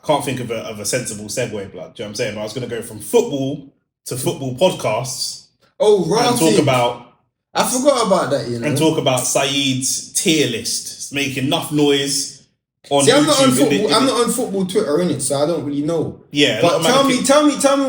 I can't think of a sensible segue, blood. Do you know what I'm saying? But I was going to go from football to football podcasts. Oh, right. And talk about... I forgot about that, you know. And talk about Saeed's tier list. It's making enough noise on See, YouTube. I'm not on football Twitter, innit? So I don't really know. Yeah. But tell me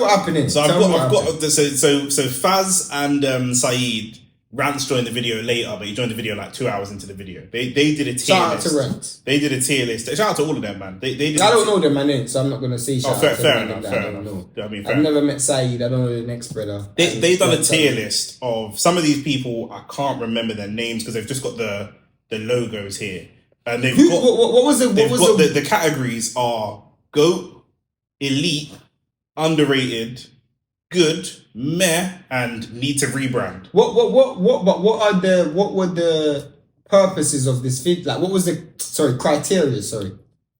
what happened in. So so Faz and Saeed, Rants joined the video later, but he joined the video like 2 hours into the video. They did a tier list. Shout out to Rants. They did a tier list. Shout out to all of them, man. They did. I don't know them, man, so I'm not gonna say shout out to fair them. enough. I don't know. I mean, I've never met Saeed. I don't know the next brother. They done a tier list of some of these people. I can't remember their names because they've just got the logos here, and they've got what was the categories are GOAT, elite, underrated, good, meh, and need to rebrand. What were the purposes of this vid? Like, what was the criteria?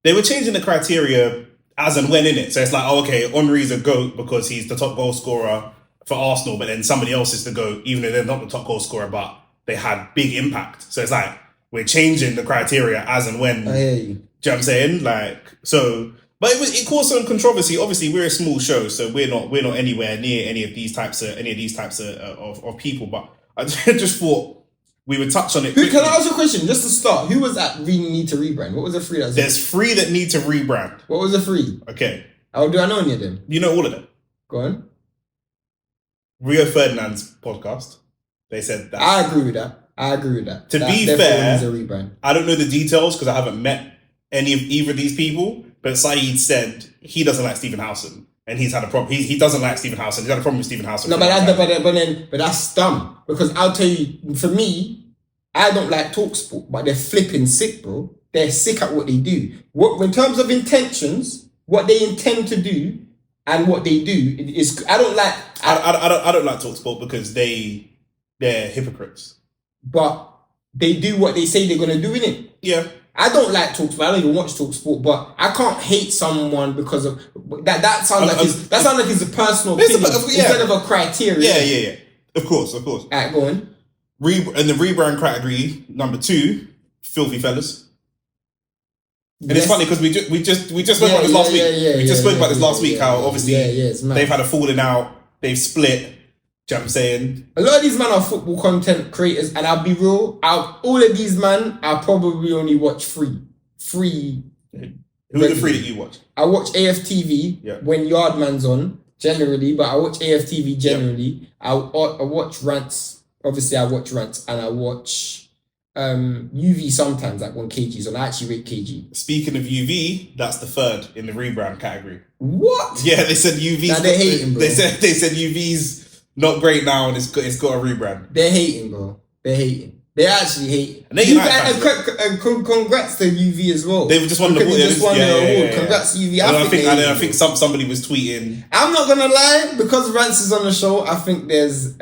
They were changing the criteria as and when in it. So it's like, oh, okay, Henry's a GOAT because he's the top goal scorer for Arsenal, but then somebody else is the GOAT, even though they're not the top goal scorer, but they had big impact. So it's like, we're changing the criteria as and when. I hear you. Do you know what I'm saying? Like, so, but it caused some controversy. Obviously, we're a small show, so we're not anywhere near any of these types of people. But I just thought we would touch on it. Can I ask you a question? Just to start, who was that really need to rebrand? What was the three? There's three that need to rebrand. What was the three? Okay. Oh, do I know any of them? You know all of them. Go on. Rio Ferdinand's podcast. They said that. I agree with that. To be fair, needs a rebrand. I don't know the details because I haven't met any of either of these people. But Saeed said he doesn't like Stephen Howson, and he's had a problem. He doesn't like Stephen Howson. He's had a problem with Stephen Howson. No, but that's dumb because I'll tell you, for me, I don't like TalkSport, but they're flipping sick, bro. They're sick at what they do. In terms of intentions, what they intend to do and what they do is, I don't like. I don't like TalkSport because they're hypocrites. But they do what they say they're gonna do, innit? Yeah. I don't like TalkSport. I don't even watch TalkSport, but I can't hate someone because of that. That sounds like it's a personal opinion instead of a criteria. Yeah. Of course. Alright, go on. In the rebrand category, number 2, filthy fellas. And it's funny because we just spoke about this last week. We just spoke about this last week. How obviously they've had a falling out. They've split. Do you know what I'm saying? A lot of these men are football content creators, and I'll be real, all of these men, I probably only watch free. Who are the three that you watch? I watch AFTV when Yardman's on, generally, but I watch AFTV generally. Yep. I watch Rants, obviously I watch Rants, and I watch UV sometimes, like when KG's on. I actually rate KG. Speaking of UV, that's the third in the rebrand category. What? Yeah, they said UV's... Nah, they're hating, bro. They said UV's not great now and it's got a rebrand. They're hating, bro. They're hating. They're actually hating. And congrats to UV as well. They just won the award. Yeah. Congrats to UV. I think somebody was tweeting. I'm not gonna lie, because Rants is on the show, I think there's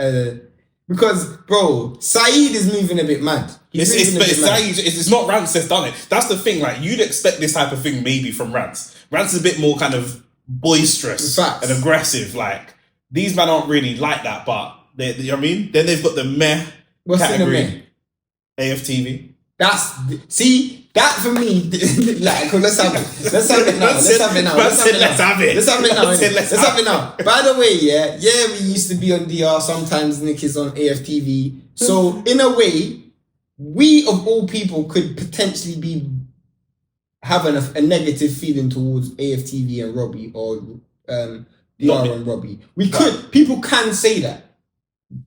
because bro, Saeed is moving a bit mad. It's not Rants that's done it. That's the thing. Like, you'd expect this type of thing maybe from Rants. Rants is a bit more kind of boisterous and aggressive. Like, these men aren't really like that, but you know what I mean? Then they've got the meh category. AFTV. That for me, like, let's have it. Let's have it now. By the way, we used to be on DR, sometimes Nick is on AFTV. So in a way, we of all people could potentially be having a negative feeling towards AFTV and Robbie, or DR and Robbie. We could. People can say that.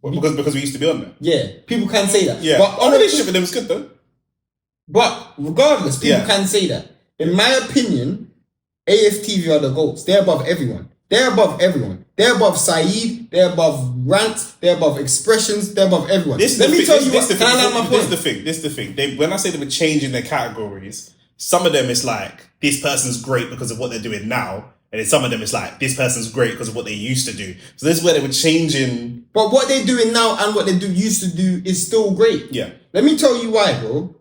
Because we used to be on there. Yeah, people can say that. Yeah, but our relationship with them was good though. But regardless, people can say that. In my opinion, AFTV are the GOATs. They're above everyone. They're above Saeed. They're above Rants. They're above Expressions. They're above everyone. Let me tell you what. Can I land my point? This is the thing. When I say they were changing their categories, some of them it's like, this person's great because of what they're doing now. And then some of them it's like, this person's great because of what they used to do. So this is where they were changing. But what they're doing now and what they used to do is still great. Yeah. Let me tell you why, bro.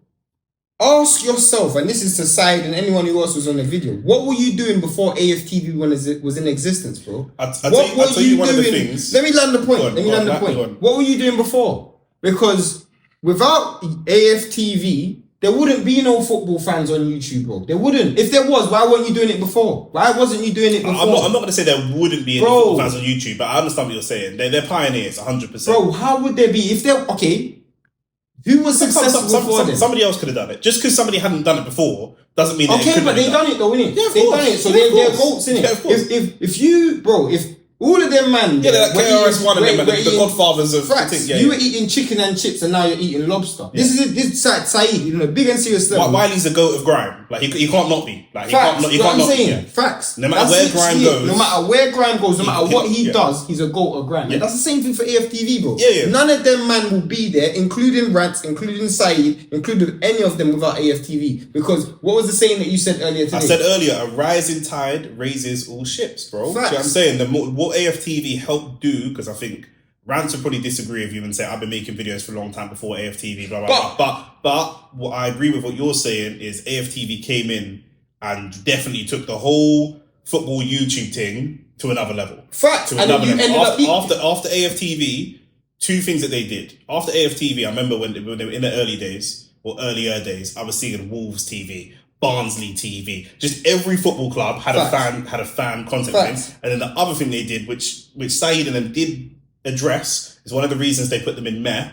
Ask yourself, and this is to Saeed and anyone who else was on the video, what were you doing before AFTV was in existence, bro? I'll tell you one of the things. Let me land the point. What were you doing before? Because without AFTV, there wouldn't be no football fans on YouTube, bro. There wouldn't. If there was, why weren't you doing it before? Why wasn't you doing it before? I'm not going to say there wouldn't be any football fans on YouTube, but I understand what you're saying. They're pioneers, 100%. Bro, how would there be if they're okay? Who was successful before this? Somebody else could have done it. Just because somebody hadn't done it before doesn't mean that but they done it though, innit? Yeah, of they course. done it, so Yeah, they're goats, innit? Yeah, of course. If all of them man, like KRS-One and them, the godfathers of facts, you were eating chicken and chips and now you're eating lobster. Yeah. This is Saeed, big and serious level. Wiley's a goat of grime. Like he can't not be. Like facts, he can't not be. Yeah. Facts. No matter where grime goes. No matter where grime goes, no matter what he does, he's a goat of grime. Yeah. And that's the same thing for AFTV, bro. Yeah. None of them man will be there, including Rants, including Saeed, including any of them without AFTV. Because what was the saying that you said earlier today? I said earlier, a rising tide raises all ships, bro. Facts. See what I'm saying? What AFTV helped do, because I think Rants would probably disagree with you and say I've been making videos for a long time before AFTV, blah, blah, blah. But what I agree with what you're saying is AFTV came in and definitely took the whole football YouTube thing to another level. Fact. To another level. After AFTV, two things that they did. After AFTV, I remember when they were in the earlier days, I was seeing Wolves TV, Barnsley TV. Just every football club had a fan content thing. And then the other thing they did, which Saeed and them did address, is one of the reasons they put them in Meh,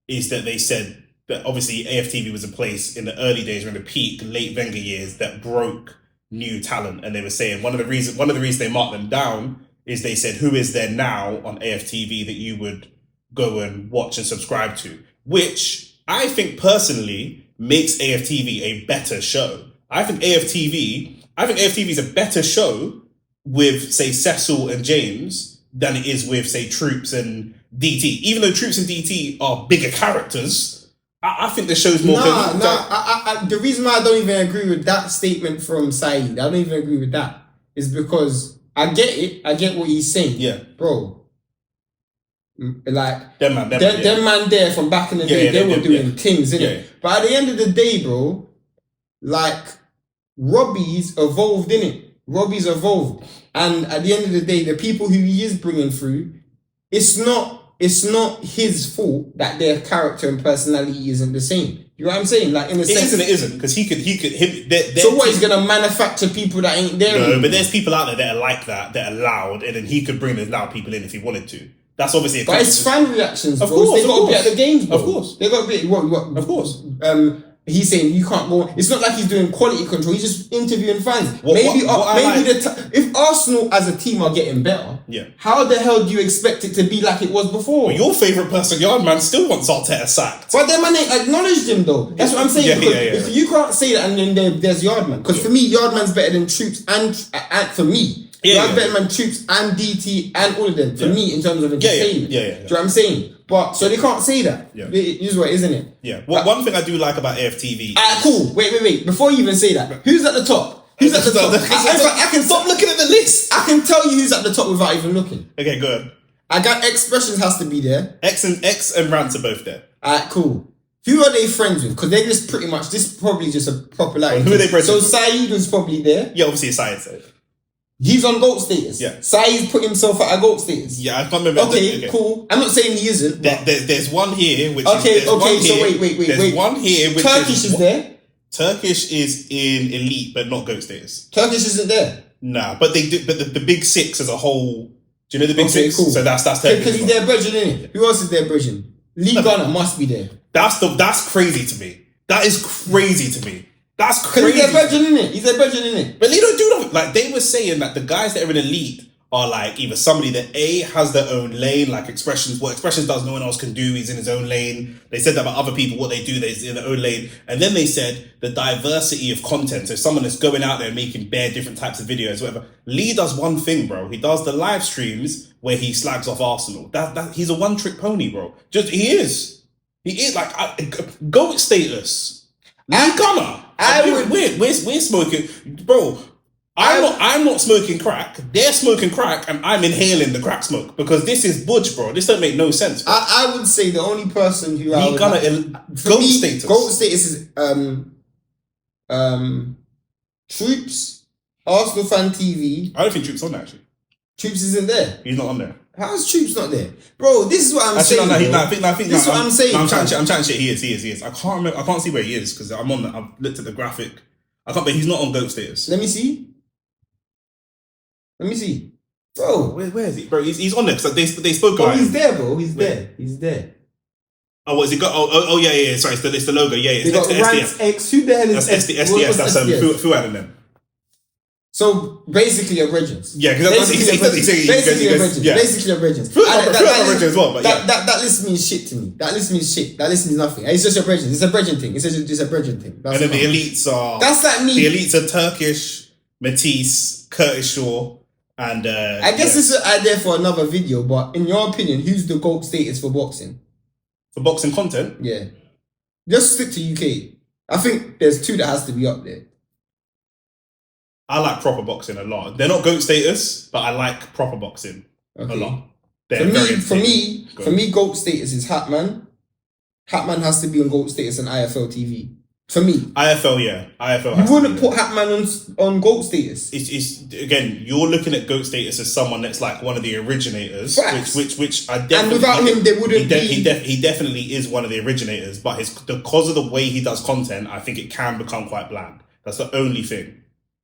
is that they said that obviously AFTV was a place in the early days, or in the peak, late Wenger years, that broke new talent. And they were saying one of the reasons they marked them down is they said, who is there now on AFTV that you would go and watch and subscribe to? Which I think personally makes AFTV a better show. I think AFTV is a better show with, say, Cecil and James than it is with, say, Troops and DT. Even though Troops and DT are bigger characters, I think the show's more... The reason why I don't even agree with that statement from Saeed, I don't even agree with that, is because I get it. I get what he's saying. Yeah. Bro. Like, them man there from back in the day, they were doing things, innit? Yeah. But at the end of the day, bro, like, Robbie's evolved, innit? Robbie's evolved. And at the end of the day, the people who he is bringing through, it's not his fault that their character and personality isn't the same. You know what I'm saying? Like, in a sense, it isn't, because he could. So what, he's gonna manufacture people that ain't there? No, but there's people out there that are like that are loud, and then he could bring those loud people in if he wanted to. That's obviously. But it's fan reactions, bro. Of course, they got to be at the games, bro. Of course, they got to be. What? Of course. He's saying you can't go. It's not like he's doing quality control. He's just interviewing fans. If Arsenal as a team are getting better, how the hell do you expect it to be like it was before? Well, your favourite person, Yardman, still wants Arteta sacked. But then man, they acknowledged him though. That's what I'm saying. If you can't say that, and then there's Yardman. Because for me, Yardman's better than Troops, and for me, better than Troops and DT and all of them. For me, in terms of entertainment. Do you know what I'm saying? But so they can't say that. Yeah. It is what, isn't it? Yeah. Well, one thing I do like about AFTV. Cool. Wait. Before you even say that, who's at the top? Who's at the top? I can stop looking at the list. I can tell you who's at the top without even looking. Okay, good. I got Expressions has to be there. X and Rants are both there. Alright, cool. Who are they friends with? Because they're just pretty much, this is probably just a popularity. Who are they friends with? So Saeed was probably there. Yeah, obviously Saeed said. He's on GOAT status. Yeah. Saeed put himself at a GOAT status. Yeah, I can't remember. Okay, cool. I'm not saying he isn't. There's one here which wait. There's one here which Turkish is there. Turkish is in elite, but not GOAT status. Turkish isn't there. Nah, but they do. But the big six as a whole. Do you know the big six? Cool. So that's Turkish. Because he's their brethren, isn't it? Who else is their brethren? Lee Gunner must be there. That's crazy to me. That is crazy to me. That's crazy. He's their brethren, innit? He's their brethren, innit? But they don't do nothing. Like, they were saying that the guys that are in elite are like either somebody that has their own lane, like Expressions. What Expressions does, no one else can do. He's in his own lane. They said that about other people, what they do, they're in their own lane. And then they said the diversity of content. So someone that's going out there making bare different types of videos, whatever. Lee does one thing, bro. He does the live streams where he slags off Arsenal. That he's a one-trick pony, bro. He is like GOAT status. Lee Gunner. We're smoking, bro. I'm not smoking crack. They're smoking crack, and I'm inhaling the crack smoke because this is budge, bro. This don't make no sense. Bro. I would say the only person who Lee Gunner GOAT status. GOAT status is Troops, Arsenal Fan TV. I don't think Troops on there actually. Troops isn't there. He's not on there. How's Troops not there, bro? This is what I'm saying. I think this is what I'm saying. I'm chatting shit. He is. I can't remember. I can't see where he is because I've looked at the graphic. I can't. But he's not on GOAT status. Let me see, bro. Where is he, bro? He's on there because they spoke about. Oh, he's there, bro. He's there. Oh, what has he got? Oh, yeah. Sorry, it's the logo. Yeah, it's next to SDS. X. Who the hell is SDS? That's Fuad and them. So basically, origins. Yeah, because basically origins. Fuad as well, but that list means shit to me. That list means nothing. It's just a bridging. It's a bridging thing. It's a bridging thing. And then the elites are. That's like me. The elites are Turkish, Matisse, Curtis Shaw, and. I guess this is an idea for another video. But in your opinion, who's the GOAT status for boxing? For boxing content? Yeah. Just stick to UK. I think there's two that has to be up there. I like proper boxing a lot. They're not GOAT status, but I like proper boxing a lot. For me, GOAT status is Hatman. Hatman has to be on GOAT status and IFL TV. For me. IFL, yeah. IFL. You wouldn't put Hatman on GOAT status. It's again, you're looking at GOAT status as someone that's like one of the originators, which I definitely. And without him, they wouldn't be. He definitely is one of the originators, but because of the way he does content, I think it can become quite bland. That's the only thing.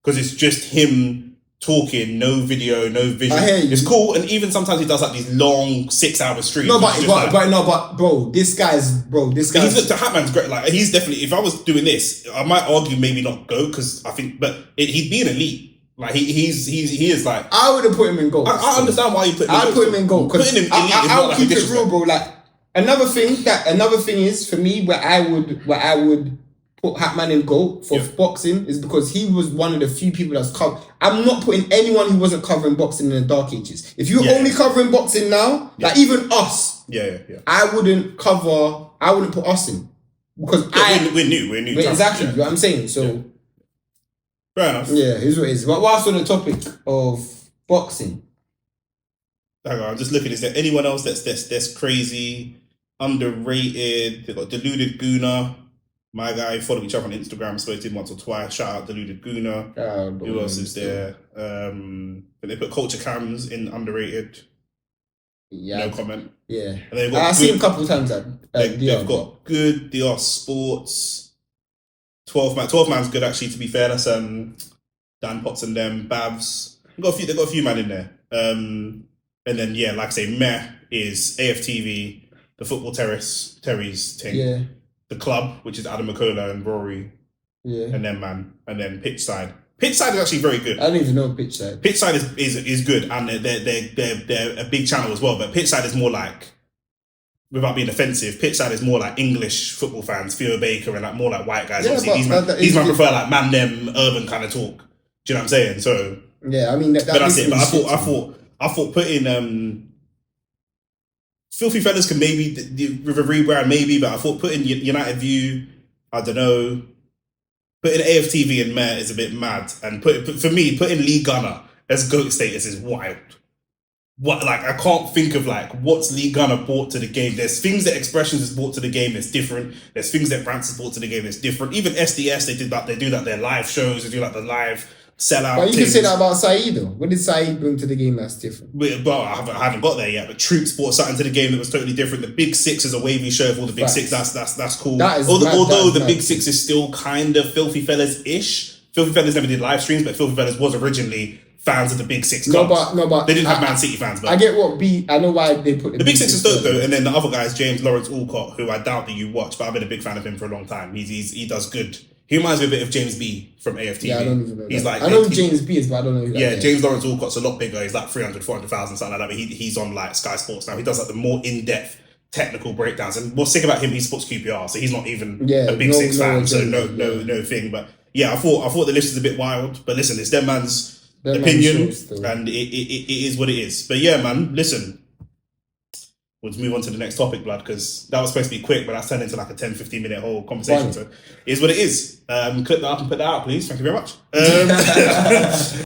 Because it's just him talking, no video, no visual. I hear you. It's cool, and even sometimes he does like these long 6-hour streams. But bro, this guy's. He's looked at Hatman's great. Like he's definitely. If I was doing this, I might argue maybe not GOAT because I think, but he'd be an elite. Like he is like. I would have put him in GOAT. I understand why you put him. I'd put him in GOAT. Putting him elite I'll keep it real, bro. Like another thing is for me where I would put Hatman in GOAT for boxing is because he was one of the few people that's covered. I'm not putting anyone who wasn't covering boxing in the dark ages. If you're only covering boxing now, like even us, I wouldn't put us in because we're new. Exactly, you know what I'm saying. So fair enough. Yeah, here's what it is. But whilst on the topic of boxing, hang on, I'm just looking. Is there anyone else that's crazy, underrated? They got Deluded Guna. My guy, follow each other on Instagram, spoke to him once or twice. Shout out Deluded Guna. Who else is there? But they put Culture Cams in underrated. Yeah. No comment. Yeah. And I've seen him a couple of times they've got good DR Sports. 12 man's good actually, to be fair. That's Dan Potts and them, Babs. They've got a few man in there. And then like I say, Meh is AFTV, the Football Terry's thing. Yeah. The Club, which is Adam McCullough and Rory. Yeah. And then Pitchside. Pitchside is actually very good. I don't even know Pitchside. Pitchside is good, and they're a big channel as well. But Pitchside is more like, without being offensive, Pitchside is more like English football fans, Theo Baker, and like more like white guys. Obviously, these men prefer like man them urban kind of talk. Do you know what I'm saying? So yeah, I mean, but that's it. But I thought putting Filthy Fellas can maybe with a rebrand maybe, but I thought putting United View, I don't know. Putting AFTV in Mare is a bit mad, and for me, putting Lee Gunner as GOAT status is wild. I can't think of what's Lee Gunner brought to the game. There's things that Expressions has brought to the game that's different. There's things that Rants has brought to the game that's different. Even SDS, they do that their live shows. They do the live sellout. But you can say that about Saeed though. What did Saeed bring to the game that's different? Well, I haven't got there yet. But Troops brought something to the game that was totally different. The Big Six is a wavy show of all the Big Six. That's cool. Although the Big Six is still kind of Filthy Fellas-ish. Filthy Fellas never did live streams, but Filthy Fellas was originally fans of the Big Six clubs. No, but they didn't have Man City fans. But I get I know why they put the Big Six is dope though. And then the other guy is James Lawrence Alcott, who I doubt that you watch, but I've been a big fan of him for a long time. He does good. He reminds me a bit of James B from AFTV. Yeah, I don't even know. I know who James B is, but I don't know who that is. James Lawrence Alcott's a lot bigger. He's like 300,000, 400,000, something like that. But he's on Sky Sports now. He does the more in-depth technical breakdowns. And what's sick about him, he supports QPR, so he's not even a Big Six fan. So no thing. But yeah, I thought the list is a bit wild. But listen, it's them man's opinion, and it is what it is. But yeah, man, listen. We'll just move on to the next topic, blood, because that was supposed to be quick, but that's turned into a 10-15 minute whole conversation. So it is what it is. Clip that up and put that out, please. Thank you very much.